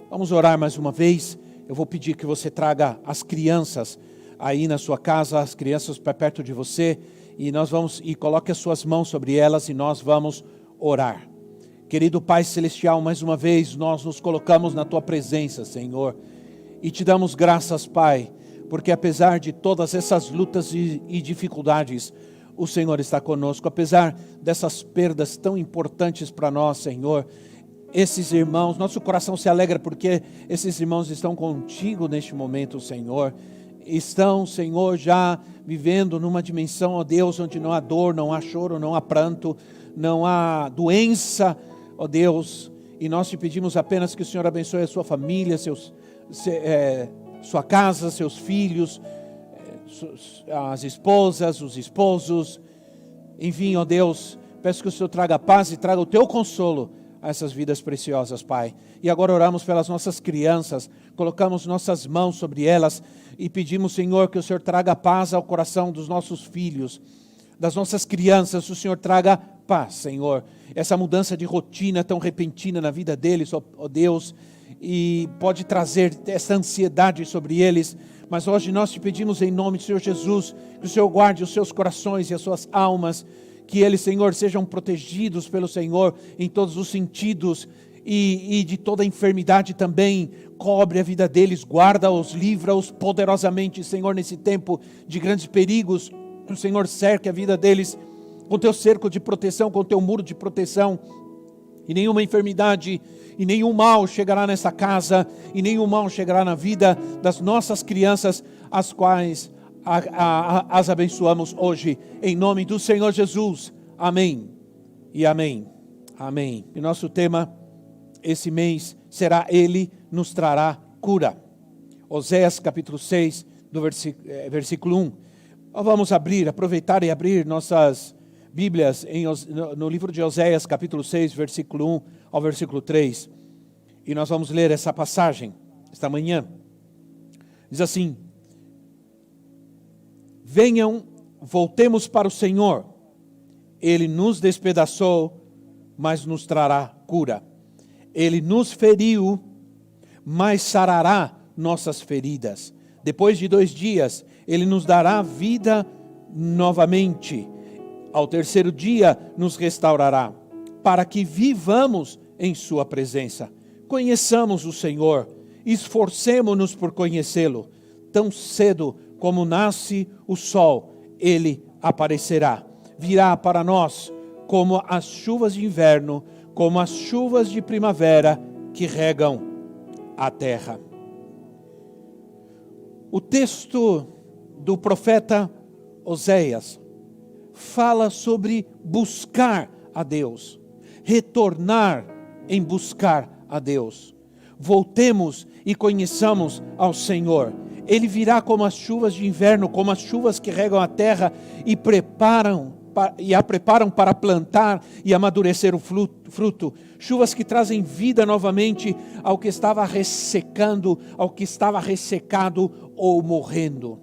Vamos orar mais uma vez. Eu vou pedir que você traga as crianças aí na sua casa, as crianças para perto de você, e coloque as suas mãos sobre elas e nós vamos orar. Querido Pai Celestial, mais uma vez nós nos colocamos na Tua presença, Senhor, e Te damos graças, Pai, porque apesar de todas essas lutas e dificuldades, o Senhor está conosco. Apesar dessas perdas tão importantes para nós, Senhor, esses irmãos, nosso coração se alegra porque esses irmãos estão contigo neste momento, Senhor. Estão, Senhor, já vivendo numa dimensão, ó Deus, onde não há dor, não há choro, não há pranto, não há doença, ó Deus. E nós te pedimos apenas que o Senhor abençoe a sua família, sua casa, seus filhos, as esposas, os esposos. Enfim, ó Deus, peço que o Senhor traga paz e traga o teu consolo a essas vidas preciosas, Pai. E agora oramos pelas nossas crianças, colocamos nossas mãos sobre elas e pedimos, Senhor, que o Senhor traga paz ao coração dos nossos filhos, das nossas crianças. O Senhor traga paz, Senhor. Essa mudança de rotina tão repentina na vida deles, ó Deus, e pode trazer essa ansiedade sobre eles, mas hoje nós te pedimos em nome do Senhor Jesus, que o Senhor guarde os seus corações e as suas almas, que eles, Senhor, sejam protegidos pelo Senhor em todos os sentidos, e de toda enfermidade também. Cobre a vida deles, guarda-os, livra-os poderosamente, Senhor, nesse tempo de grandes perigos. O Senhor cerque a vida deles com teu cerco de proteção, com teu muro de proteção, e nenhuma enfermidade e nenhum mal chegará nessa casa, e nenhum mal chegará na vida das nossas crianças, as quais as abençoamos hoje, em nome do Senhor Jesus. Amém e amém. Amém. E nosso tema esse mês será: Ele nos trará cura. Oséias capítulo 6, do versículo 1. Vamos aproveitar e abrir nossas Bíblias no livro de Oséias capítulo 6, versículo 1 ao versículo 3. E nós vamos ler essa passagem esta manhã. Diz assim: venham, voltemos para o Senhor. Ele nos despedaçou, mas nos trará cura. Ele nos feriu, mas sarará nossas feridas. Depois de 2 dias, Ele nos dará vida novamente. Ao terceiro dia, nos restaurará, para que vivamos em sua presença. Conheçamos o Senhor, esforcemo-nos por conhecê-lo. Tão cedo como nasce o sol, Ele aparecerá. Virá para nós como as chuvas de inverno, como as chuvas de primavera que regam a terra. O texto do profeta Oséias fala sobre buscar a Deus, retornar em buscar a Deus. Voltemos e conheçamos ao Senhor. Ele virá como as chuvas de inverno, como as chuvas que regam a terra e a preparam para plantar e amadurecer o fruto. Chuvas que trazem vida novamente ao que estava ressecando, ao que estava ressecado ou morrendo.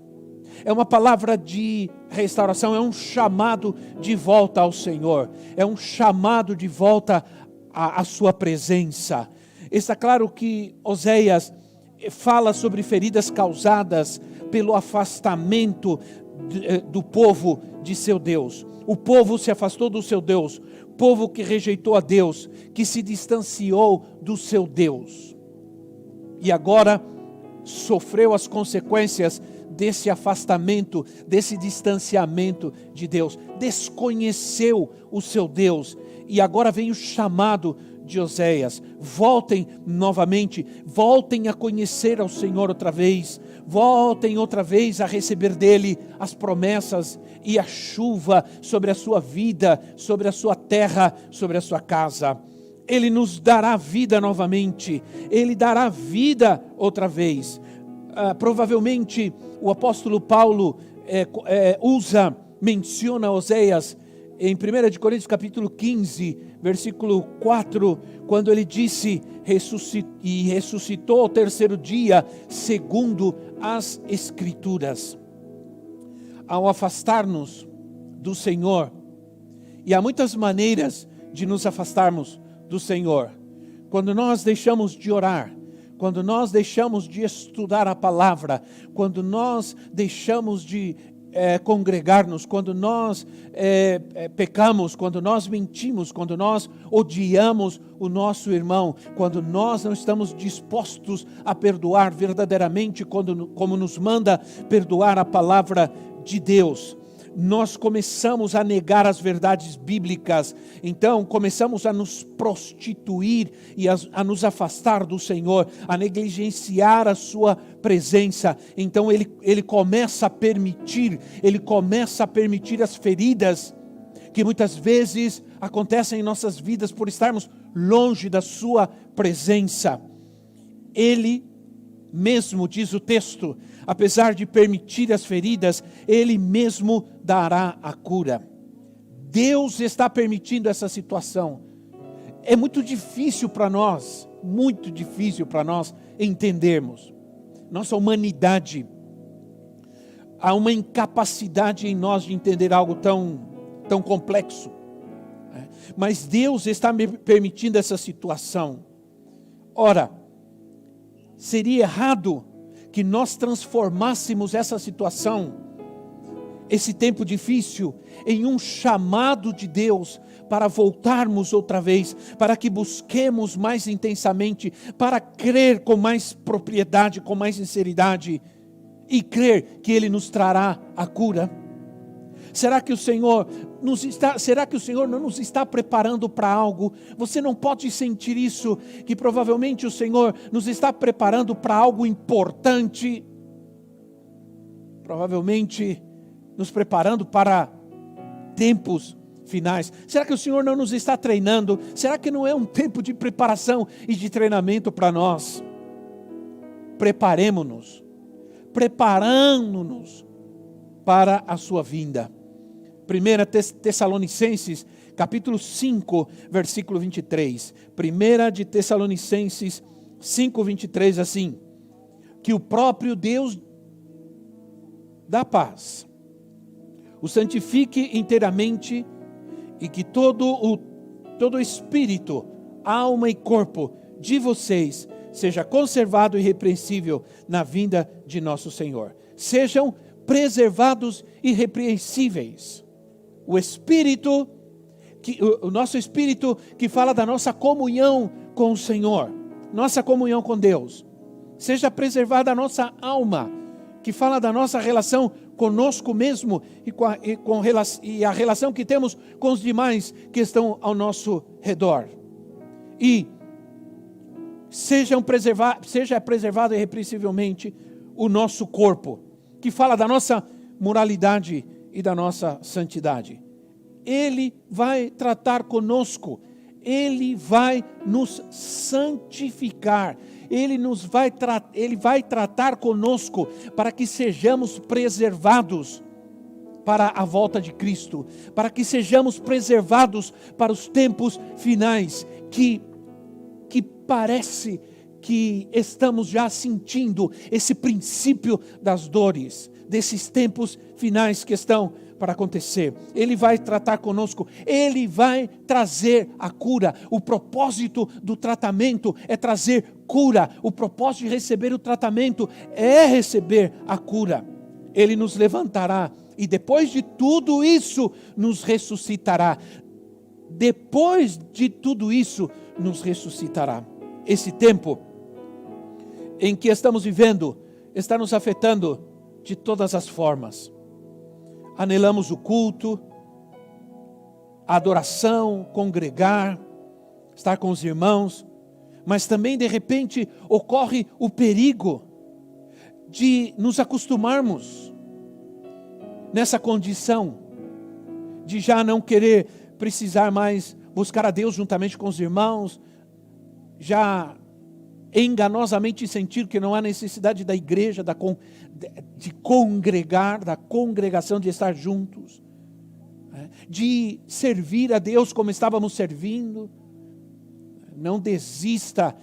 É uma palavra de restauração, é um chamado de volta ao Senhor, é um chamado de volta à sua presença. Está claro que Oséias fala sobre feridas causadas pelo afastamento do povo de seu Deus. O povo se afastou do seu Deus, povo que rejeitou a Deus, que se distanciou do seu Deus. E agora sofreu as consequências desse afastamento, desse distanciamento de Deus. Desconheceu o seu Deus. E agora vem o chamado de Oséias: voltem novamente, voltem a conhecer ao Senhor outra vez, voltem outra vez a receber dele as promessas e a chuva sobre a sua vida, sobre a sua terra, sobre a sua casa. Ele nos dará vida novamente, Ele dará vida outra vez. Provavelmente o apóstolo Paulo menciona Oséias em 1 Coríntios capítulo 15, versículo 4, quando ele disse: ressuscitou ao terceiro dia, segundo as Escrituras. Ao afastar-nos do Senhor, e há muitas maneiras de nos afastarmos do Senhor, quando nós deixamos de orar, quando nós deixamos de estudar a palavra, quando nós deixamos de congregar-nos, quando nós pecamos, quando nós mentimos, quando nós odiamos o nosso irmão, quando nós não estamos dispostos a perdoar verdadeiramente, como nos manda perdoar a palavra de Deus, nós começamos a negar as verdades bíblicas, então começamos a nos prostituir e a nos afastar do Senhor, a negligenciar a sua presença. Então ele começa a permitir as feridas que muitas vezes acontecem em nossas vidas por estarmos longe da sua presença. Ele mesmo, diz o texto, apesar de permitir as feridas, Ele mesmo dará a cura. Deus está permitindo essa situação. É muito difícil para nós entendermos. Nossa humanidade, há uma incapacidade em nós de entender algo tão complexo. Mas Deus está permitindo essa situação. Ora, seria errado que nós transformássemos essa situação, esse tempo difícil, em um chamado de Deus para voltarmos outra vez, para que busquemos mais intensamente, para crer com mais propriedade, com mais sinceridade, e crer que Ele nos trará a cura. Será que o Senhor não nos está preparando para algo? Você não pode sentir isso, que provavelmente o Senhor nos está preparando para algo importante, provavelmente nos preparando para tempos finais. Será que o Senhor não nos está treinando? Será que não é um tempo de preparação e de treinamento para nós? Preparemo-nos, preparando-nos para a sua vinda. 1 Tessalonicenses, capítulo 5, versículo 23. 1 de Tessalonicenses 5, 23, assim: que o próprio Deus da paz o santifique inteiramente, e que todo o espírito, alma e corpo de vocês seja conservado irrepreensível na vinda de nosso Senhor. Sejam preservados irrepreensíveis. O nosso espírito que fala da nossa comunhão com o Senhor, nossa comunhão com Deus. Seja preservada a nossa alma, que fala da nossa relação conosco mesmo e a relação que temos com os demais que estão ao nosso redor. E seja preservado irrepreensivelmente o nosso corpo, que fala da nossa moralidade e da nossa santidade. Ele vai tratar conosco, Ele vai nos santificar, Ele vai tratar conosco para que sejamos preservados para a volta de Cristo, para que sejamos preservados para os tempos finais, que parece que estamos já sentindo esse princípio das dores, desses tempos finais que estão para acontecer. Ele vai tratar conosco, Ele vai trazer a cura. O propósito do tratamento é trazer cura. O propósito de receber o tratamento é receber a cura. Ele nos levantará e depois de tudo isso nos ressuscitará. Depois de tudo isso nos ressuscitará. Esse tempo em que estamos vivendo está nos afetando de todas as formas. Anelamos o culto, a adoração, congregar, estar com os irmãos, mas também de repente ocorre o perigo de nos acostumarmos nessa condição de já não querer precisar mais buscar a Deus juntamente com os irmãos, já enganosamente sentir que não há necessidade da igreja, de congregar, da congregação, de estar juntos, de servir a Deus como estávamos servindo. Não desista.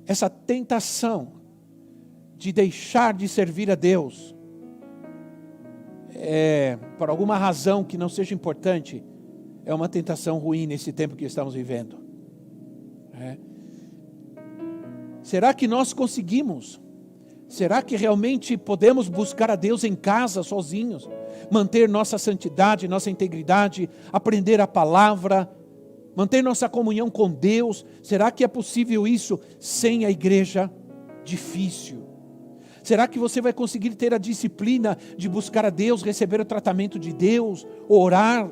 Essa tentação de deixar de servir a Deus, por alguma razão que não seja importante, é uma tentação ruim nesse tempo que estamos vivendo. Será que nós conseguimos? Será que realmente podemos buscar a Deus em casa, sozinhos? Manter nossa santidade, nossa integridade, aprender a palavra, manter nossa comunhão com Deus? Será que é possível isso sem a igreja? Difícil. Será que você vai conseguir ter a disciplina de buscar a Deus, receber o tratamento de Deus, orar,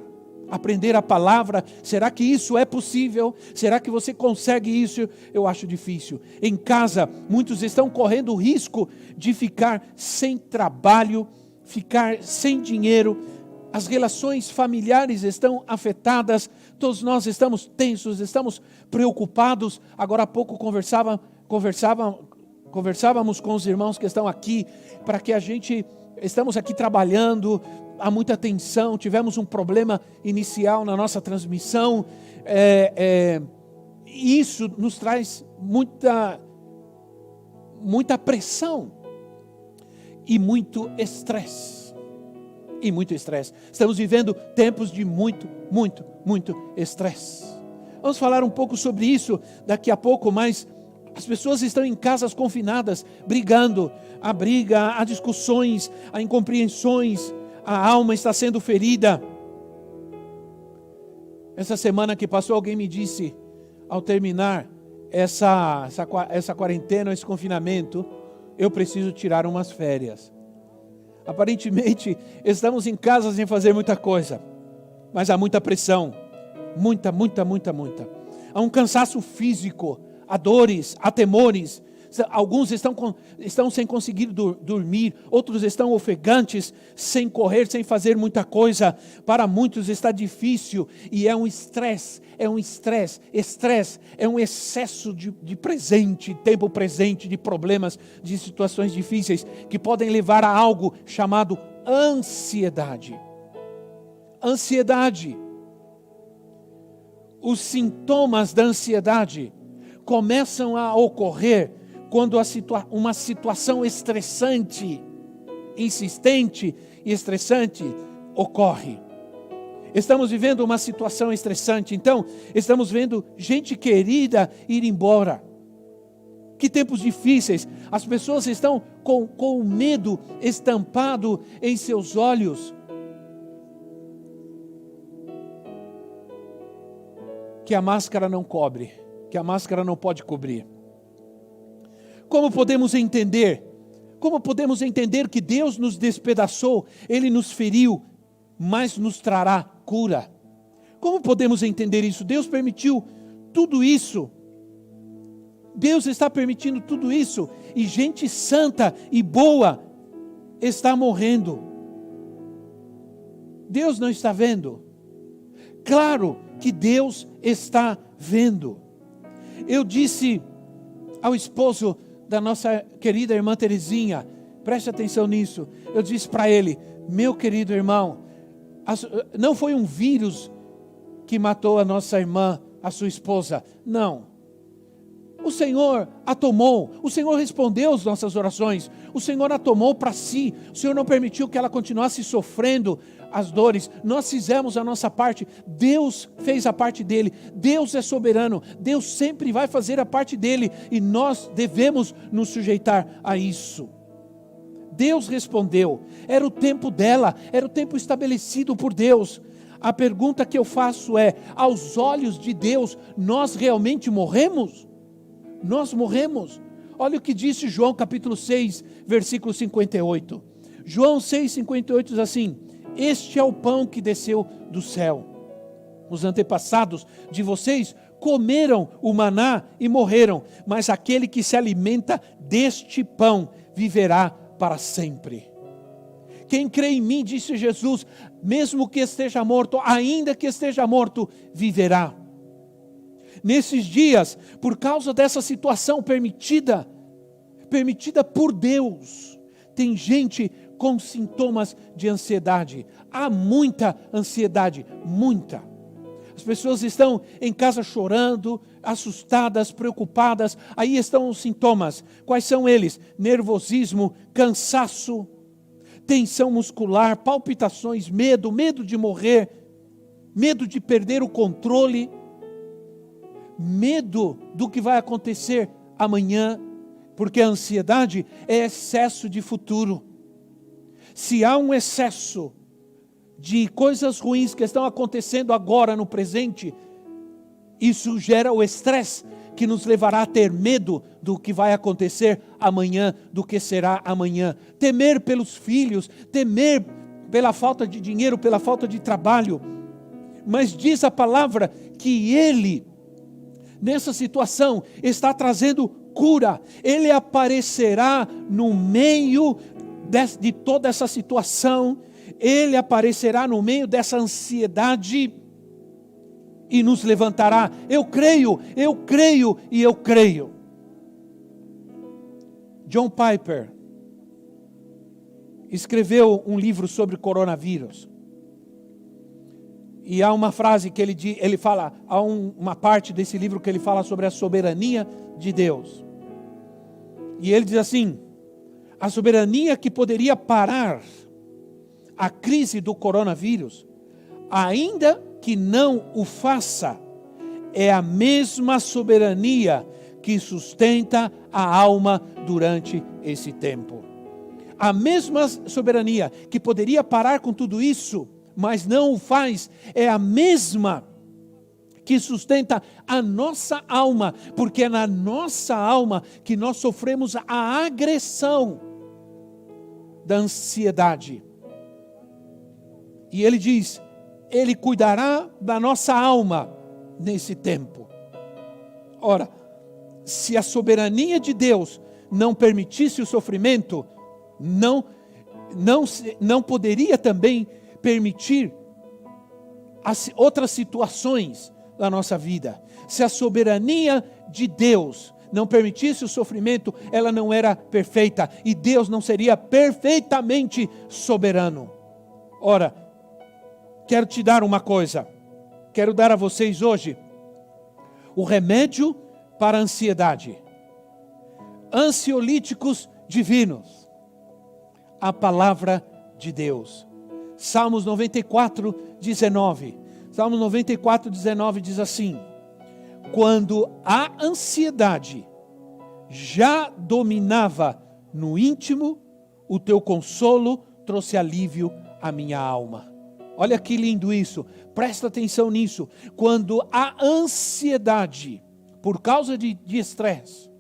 aprender a palavra? Será que isso é possível? Será que você consegue isso? Eu acho difícil. Em casa, muitos estão correndo o risco de ficar sem trabalho, ficar sem dinheiro. As relações familiares estão afetadas. Todos nós estamos tensos, estamos preocupados. Agora há pouco conversávamos com os irmãos que estão aqui, para que estamos aqui trabalhando, há muita tensão, tivemos um problema inicial na nossa transmissão, isso nos traz muita pressão e muito estresse. Estamos vivendo tempos de muito estresse. Vamos falar um pouco sobre isso daqui a pouco, mas as pessoas estão em casas confinadas, brigando. Há briga, há discussões, há incompreensões, a alma está sendo ferida. Essa semana que passou, alguém me disse, ao terminar essa quarentena, esse confinamento, eu preciso tirar umas férias. Aparentemente, estamos em casa sem fazer muita coisa, mas há muita pressão, muita. Há um cansaço físico, há dores, há temores. Alguns estão sem conseguir dormir, outros estão ofegantes, sem correr, sem fazer muita coisa. Para muitos está difícil e é um estresse, é um excesso de tempo presente, de problemas, de situações difíceis, que podem levar a algo chamado ansiedade. Os sintomas da ansiedade começam a ocorrer quando uma situação estressante, insistente e estressante ocorre. Estamos vivendo uma situação estressante, então estamos vendo gente querida ir embora. Que tempos difíceis, as pessoas estão com o medo estampado em seus olhos. Que a máscara não cobre, que a máscara não pode cobrir. Como podemos entender que Deus nos despedaçou, Ele nos feriu, mas nos trará cura? Como podemos entender isso? Deus permitiu tudo isso. Deus está permitindo tudo isso, e gente santa e boa está morrendo. Deus não está vendo? Claro que Deus está vendo. Eu disse ao esposo da nossa querida irmã Terezinha, preste atenção nisso, eu disse para ele, meu querido irmão, não foi um vírus que matou a nossa irmã, a sua esposa, não. O Senhor a tomou, o Senhor respondeu às nossas orações, o Senhor a tomou para si, o Senhor não permitiu que ela continuasse sofrendo as dores. Nós fizemos a nossa parte, Deus fez a parte dele, Deus é soberano, Deus sempre vai fazer a parte dele, e nós devemos nos sujeitar a isso. Deus respondeu, era o tempo dela, era o tempo estabelecido por Deus. A pergunta que eu faço é, aos olhos de Deus, nós realmente morremos? Nós morremos. Olha o que disse João capítulo 6, versículo 58. João 6, 58 diz assim, este é o pão que desceu do céu. Os antepassados de vocês comeram o maná e morreram, mas aquele que se alimenta deste pão viverá para sempre. Quem crê em mim, disse Jesus, mesmo que esteja morto, ainda que esteja morto, viverá. Nesses dias, por causa dessa situação permitida por Deus, tem gente com sintomas de ansiedade. Há muita ansiedade, muita. As pessoas estão em casa chorando, assustadas, preocupadas. Aí estão os sintomas. Quais são eles? Nervosismo, cansaço, tensão muscular, palpitações, medo de morrer, medo de perder o controle, medo do que vai acontecer amanhã, Porque a ansiedade é excesso de futuro. Se há um excesso de coisas ruins que estão acontecendo agora no presente, isso gera o estresse que nos levará a ter medo do que vai acontecer amanhã, do que será amanhã. Temer pelos filhos, temer pela falta de dinheiro, pela falta de trabalho. Mas diz a palavra que Ele, nessa situação, está trazendo cura. Ele aparecerá no meio de toda essa situação. Ele aparecerá no meio dessa ansiedade e nos levantará. Eu creio e eu creio. John Piper escreveu um livro sobre coronavírus. E há uma frase que ele fala, há uma parte desse livro que ele fala sobre a soberania de Deus. E ele diz assim: a soberania que poderia parar a crise do coronavírus, ainda que não o faça, é a mesma soberania que sustenta a alma durante esse tempo. A mesma soberania que poderia parar com tudo isso, mas não o faz, é a mesma que sustenta a nossa alma, porque é na nossa alma que nós sofremos a agressão da ansiedade. E ele diz: Ele cuidará da nossa alma nesse tempo. Ora, se a soberania de Deus não permitisse o sofrimento, não poderia também permitir as outras situações da nossa vida. Se a soberania de Deus não permitisse o sofrimento, ela não era perfeita, e Deus não seria perfeitamente soberano. Ora, quero te dar uma coisa, quero dar a vocês hoje o remédio para a ansiedade. Ansiolíticos divinos. A palavra de Deus. Salmos 94, 19. Salmos 94, 19 diz assim: quando a ansiedade já dominava no íntimo, o teu consolo trouxe alívio à minha alma. Olha que lindo isso, presta atenção nisso. Quando a ansiedade, por causa de estresse,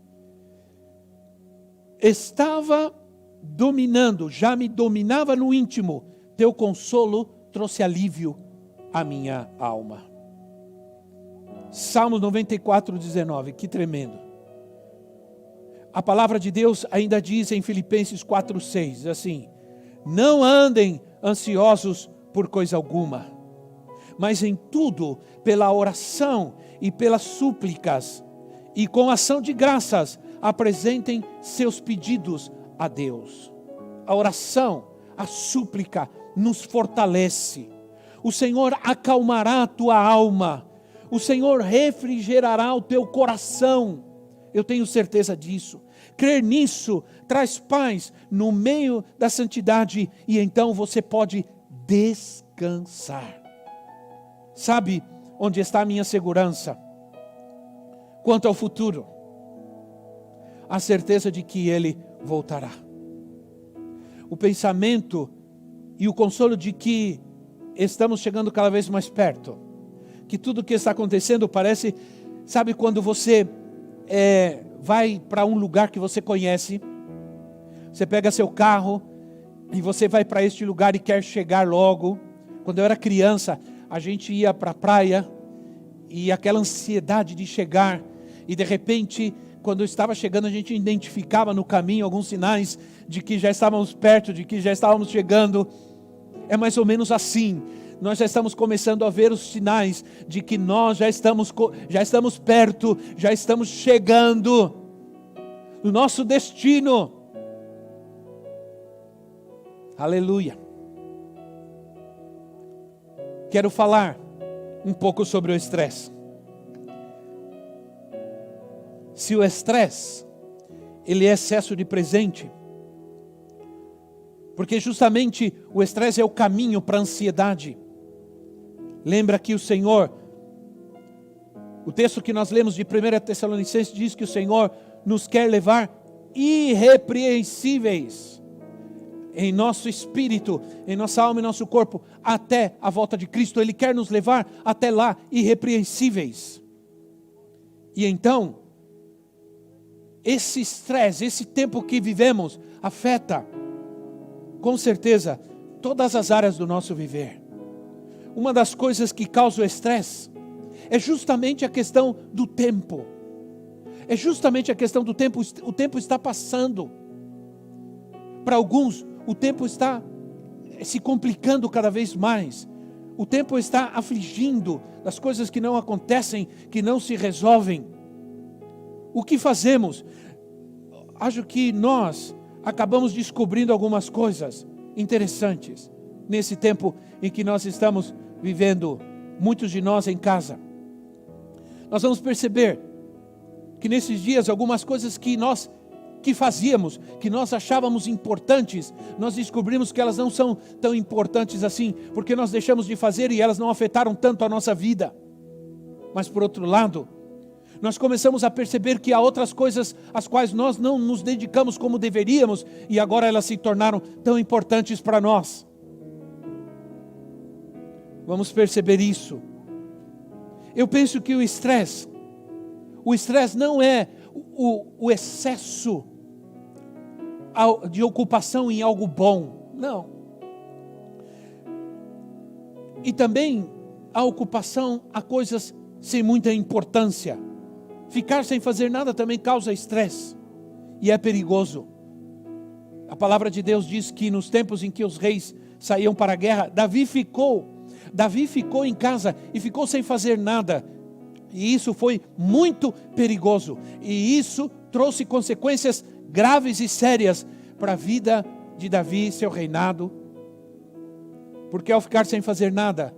estava dominando, já me dominava no íntimo, teu consolo trouxe alívio à minha alma. Salmos 94, 19, que tremendo. A palavra de Deus ainda diz em Filipenses 4, 6, assim: não andem ansiosos por coisa alguma, mas em tudo, pela oração e pelas súplicas, e com ação de graças, apresentem seus pedidos a Deus. A oração, a súplica nos fortalece. O Senhor acalmará a tua alma. O Senhor refrigerará o teu coração. Eu tenho certeza disso. Crer nisso traz paz no meio da santidade, e então você pode descansar. Sabe onde está a minha segurança? Quanto ao futuro, a certeza de que Ele voltará. O pensamento e o consolo de que estamos chegando cada vez mais perto. Que tudo o que está acontecendo parece, sabe quando você vai para um lugar que você conhece, você pega seu carro e você vai para este lugar e quer chegar logo. Quando eu era criança, a gente ia para a praia e aquela ansiedade de chegar, e de repente, quando eu estava chegando, a gente identificava no caminho alguns sinais de que já estávamos perto, de que já estávamos chegando. É mais ou menos assim. Nós já estamos começando a ver os sinais de que nós já estamos perto, já estamos chegando no nosso destino. Aleluia. Quero falar um pouco sobre o estresse. Se o estresse, ele é excesso de presente, porque justamente o estresse é o caminho para a ansiedade. Lembra que o Senhor, o texto que nós lemos de 1 Tessalonicenses diz que o Senhor nos quer levar irrepreensíveis em nosso espírito, em nossa alma e nosso corpo, até a volta de Cristo. Ele quer nos levar até lá, irrepreensíveis. E então, esse estresse, esse tempo que vivemos, afeta, com certeza, todas as áreas do nosso viver. Uma das coisas que causa o estresse é justamente a questão do tempo. É justamente a questão do tempo. O tempo está passando. Para alguns, o tempo está se complicando cada vez mais. O tempo está afligindo das coisas que não acontecem, que não se resolvem. O que fazemos? Acho que nós acabamos descobrindo algumas coisas interessantes nesse tempo em que nós estamos vivendo, muitos de nós em casa. Nós vamos perceber que nesses dias algumas coisas que fazíamos, que nós achávamos importantes, nós descobrimos que elas não são tão importantes assim, porque nós deixamos de fazer e elas não afetaram tanto a nossa vida. Mas por outro lado, nós começamos a perceber que há outras coisas às quais nós não nos dedicamos como deveríamos, e agora elas se tornaram tão importantes para nós. Vamos perceber isso. Eu penso que o estresse não é o excesso de ocupação em algo bom, não. E também a ocupação a coisas sem muita importância. Ficar sem fazer nada também causa estresse e é perigoso. A palavra de Deus diz que nos tempos em que os reis saíam para a guerra, Davi ficou em casa e ficou sem fazer nada. E isso foi muito perigoso. E isso trouxe consequências graves e sérias para a vida de Davi e seu reinado. Porque ao ficar sem fazer nada,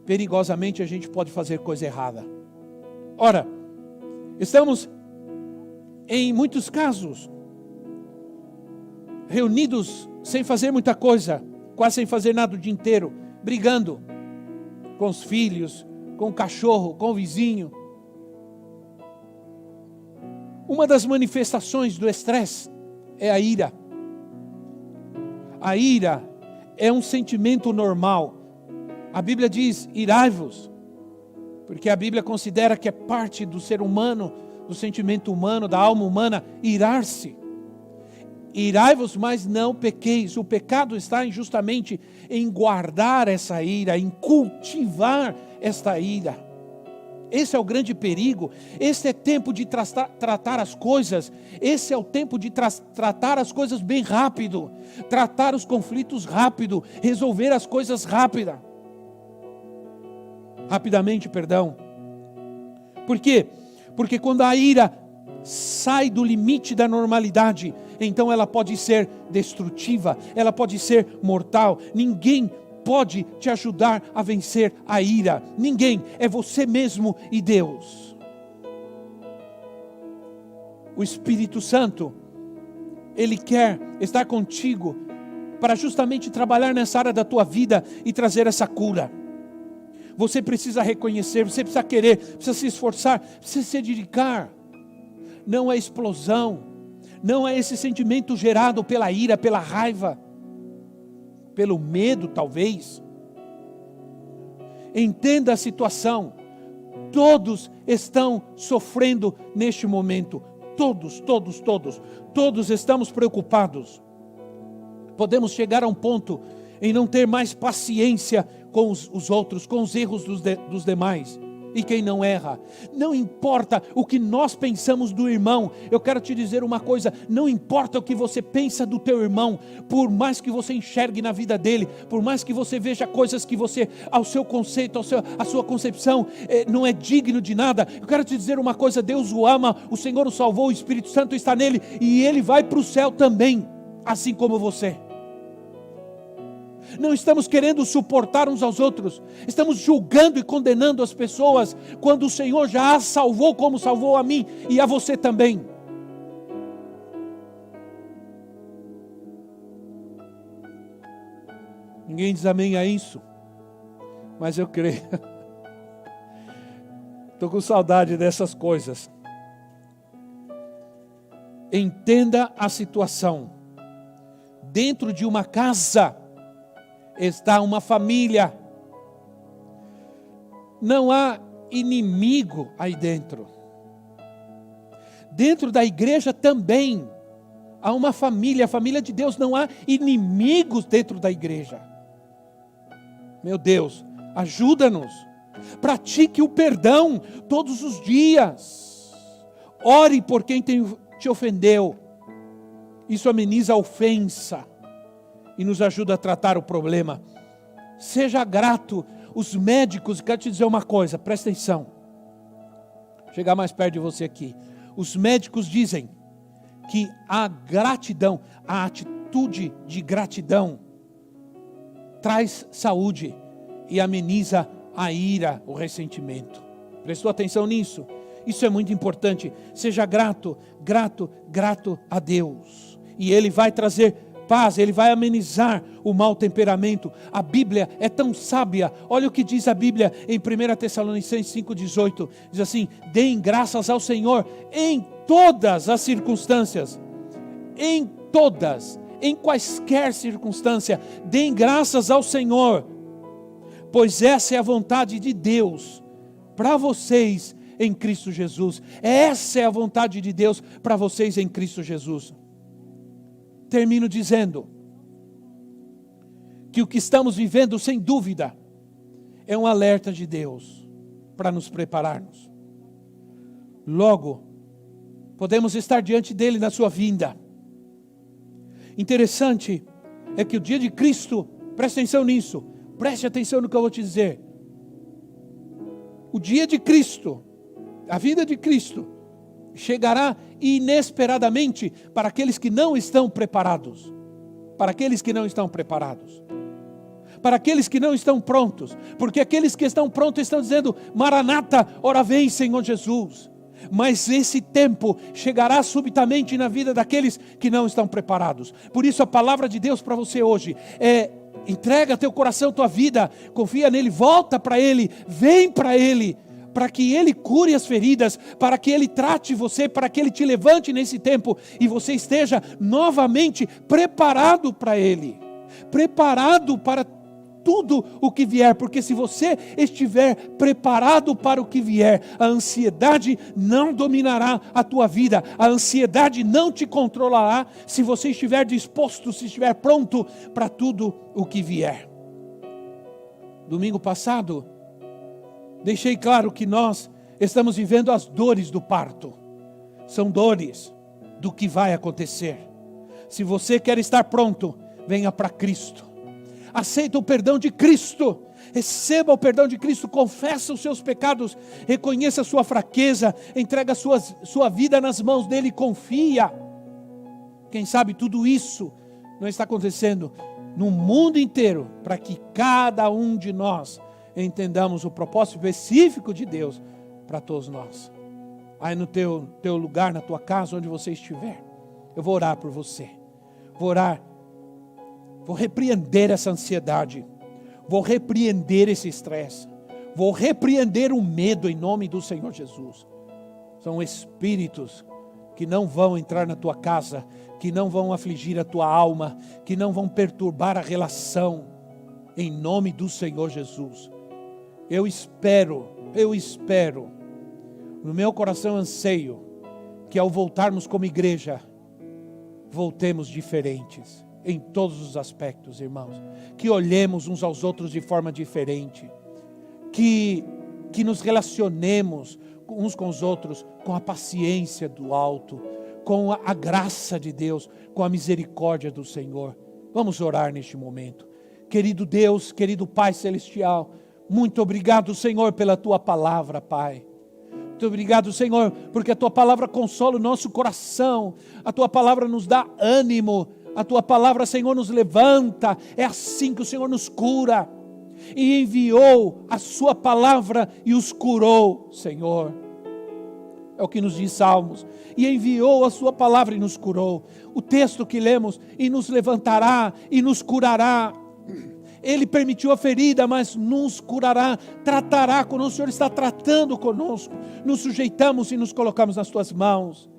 perigosamente a gente pode fazer coisa errada. Ora, estamos em muitos casos reunidos sem fazer muita coisa, quase sem fazer nada o dia inteiro, brigando com os filhos, com o cachorro, com o vizinho. Uma das manifestações do estresse é a ira. A ira é um sentimento normal. A Bíblia diz, irai-vos, porque a Bíblia considera que é parte do ser humano, do sentimento humano, da alma humana, irar-se. Irai-vos, mas não pequeis. O pecado está justamente em guardar essa ira, em cultivar esta ira. Esse é o grande perigo. Esse é tempo de tratar as coisas. Esse é o tempo de tratar as coisas bem rápido. Tratar os conflitos rápido. Resolver as coisas rapidamente. Por quê? Porque quando a ira sai do limite da normalidade, então ela pode ser destrutiva, ela pode ser mortal. Ninguém pode te ajudar a vencer a ira. Ninguém, é você mesmo e Deus. O Espírito Santo, Ele quer estar contigo para justamente trabalhar nessa área da tua vida e trazer essa cura. Você precisa reconhecer, você precisa querer, precisa se esforçar, precisa se dedicar. Não é explosão, não é esse sentimento gerado pela ira, pela raiva, pelo medo talvez. Entenda a situação. Todos estão sofrendo neste momento. Todos estamos preocupados. Podemos chegar a um ponto em não ter mais paciência com os outros, com os erros dos demais. E quem não erra, não importa o que nós pensamos do irmão. Eu quero te dizer uma coisa, não importa o que você pensa do teu irmão, por mais que você enxergue na vida dele, por mais que você veja coisas que você, ao seu conceito, a sua concepção, não é digno de nada. Eu quero te dizer uma coisa, Deus o ama, o Senhor o salvou, o Espírito Santo está nele, e ele vai para o céu também, assim como você. Não estamos querendo suportar uns aos outros, estamos julgando e condenando as pessoas, quando o Senhor já as salvou como salvou a mim e a você também. Ninguém diz amém a isso, mas eu creio. Estou com saudade dessas coisas. Entenda a situação. Dentro de uma casa está uma família. Não há inimigo aí dentro. Dentro da igreja também há uma família, a família de Deus. Não há inimigos dentro da igreja. Meu Deus, ajuda-nos. Pratique o perdão todos os dias. Ore por quem te ofendeu. Isso ameniza a ofensa e nos ajuda a tratar o problema. Seja grato. Os médicos, quero te dizer uma coisa, presta atenção. Vou chegar mais perto de você aqui. Os médicos dizem que a gratidão, a atitude de gratidão, traz saúde e ameniza a ira, o ressentimento. Prestou atenção nisso? Isso é muito importante. Seja grato, grato, grato a Deus. E Ele vai trazer paz, Ele vai amenizar o mau temperamento. A Bíblia é tão sábia. Olha o que diz a Bíblia em 1 Tessalonicenses 5,18. Diz assim: deem graças ao Senhor em todas as circunstâncias. Em todas, em quaisquer circunstância, deem graças ao Senhor, pois essa é a vontade de Deus para vocês em Cristo Jesus. Essa é a vontade de Deus para vocês em Cristo Jesus. Termino dizendo que o que estamos vivendo, sem dúvida, é um alerta de Deus para nos prepararmos. Logo, podemos estar diante dele na sua vinda. Interessante é que o dia de Cristo, preste atenção nisso, preste atenção no que eu vou te dizer. O dia de Cristo, a vinda de Cristo, chegará inesperadamente para aqueles que não estão preparados. Para aqueles que não estão preparados. Para aqueles que não estão prontos. Porque aqueles que estão prontos estão dizendo: Maranata, ora vem, Senhor Jesus. Mas esse tempo chegará subitamente na vida daqueles que não estão preparados. Por isso a palavra de Deus para você hoje é: entrega teu coração, tua vida, confia nele, volta para ele, vem para ele, para que ele cure as feridas, para que ele trate você, para que ele te levante nesse tempo e você esteja novamente preparado para ele, preparado para tudo o que vier, porque se você estiver preparado para o que vier, a ansiedade não dominará a tua vida, a ansiedade não te controlará, se você estiver disposto, se estiver pronto para tudo o que vier. Domingo passado, deixei claro que nós estamos vivendo as dores do parto, são dores do que vai acontecer. Se você quer estar pronto, venha para Cristo. Aceita o perdão de Cristo, receba o perdão de Cristo, confessa os seus pecados, reconheça a sua fraqueza, entrega sua vida nas mãos dele e confia. Quem sabe tudo isso não está acontecendo no mundo inteiro, para que cada um de nós entendamos o propósito específico de Deus para todos nós. Aí no teu lugar, na tua casa, onde você estiver, eu vou orar por você, vou orar. Vou repreender essa ansiedade, vou repreender esse estresse, vou repreender o medo em nome do Senhor Jesus. São espíritos que não vão entrar na tua casa, que não vão afligir a tua alma, que não vão perturbar a relação, em nome do Senhor Jesus. Eu espero, no meu coração anseio, que ao voltarmos como igreja, voltemos diferentes. Em todos os aspectos, irmãos, que olhemos uns aos outros de forma diferente, que nos relacionemos uns com os outros com a paciência do alto, com a graça de Deus, com a misericórdia do Senhor. Vamos orar neste momento. Querido Deus, querido Pai Celestial, muito obrigado, Senhor, pela Tua palavra, Pai. Muito obrigado, Senhor, porque a Tua palavra consola o nosso coração, a Tua palavra nos dá ânimo, a Tua palavra, Senhor, nos levanta. É assim que o Senhor nos cura. E enviou a Sua palavra e os curou, Senhor. É o que nos diz Salmos. E enviou a Sua palavra e nos curou. O texto que lemos: e nos levantará e nos curará. Ele permitiu a ferida, mas nos curará, tratará conosco. O Senhor está tratando conosco. Nos sujeitamos e nos colocamos nas Tuas mãos.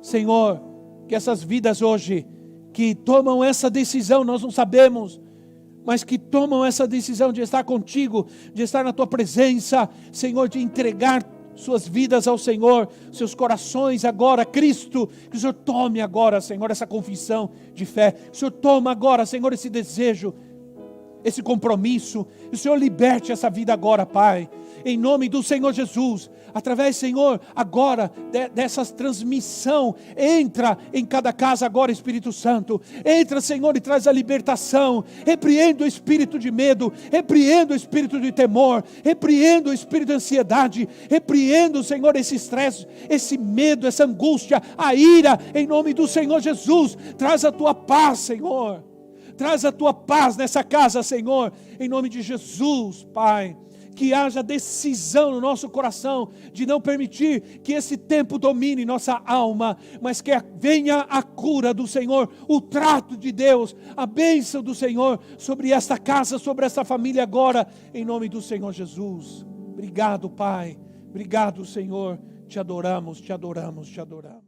Senhor, que essas vidas hoje, que tomam essa decisão, nós não sabemos, mas que tomam essa decisão de estar contigo, de estar na tua presença, Senhor, de entregar suas vidas ao Senhor, seus corações agora, Cristo, que o Senhor tome agora, Senhor, essa confissão de fé, que o Senhor toma agora, Senhor, esse desejo, esse compromisso, que o Senhor liberte essa vida agora, Pai, em nome do Senhor Jesus, através, Senhor, agora, dessa transmissão, entra em cada casa agora, Espírito Santo, entra, Senhor, e traz a libertação, repreenda o espírito de medo, repreenda o espírito de temor, repreenda o espírito de ansiedade, repreenda, Senhor, esse estresse, esse medo, essa angústia, a ira, em nome do Senhor Jesus, traz a tua paz, Senhor, traz a tua paz nessa casa, Senhor, em nome de Jesus, Pai. Que haja decisão no nosso coração de não permitir que esse tempo domine nossa alma, mas que venha a cura do Senhor, o trato de Deus, a bênção do Senhor sobre esta casa, sobre esta família agora, em nome do Senhor Jesus. Obrigado, Pai. Obrigado, Senhor. Te adoramos, te adoramos, te adoramos.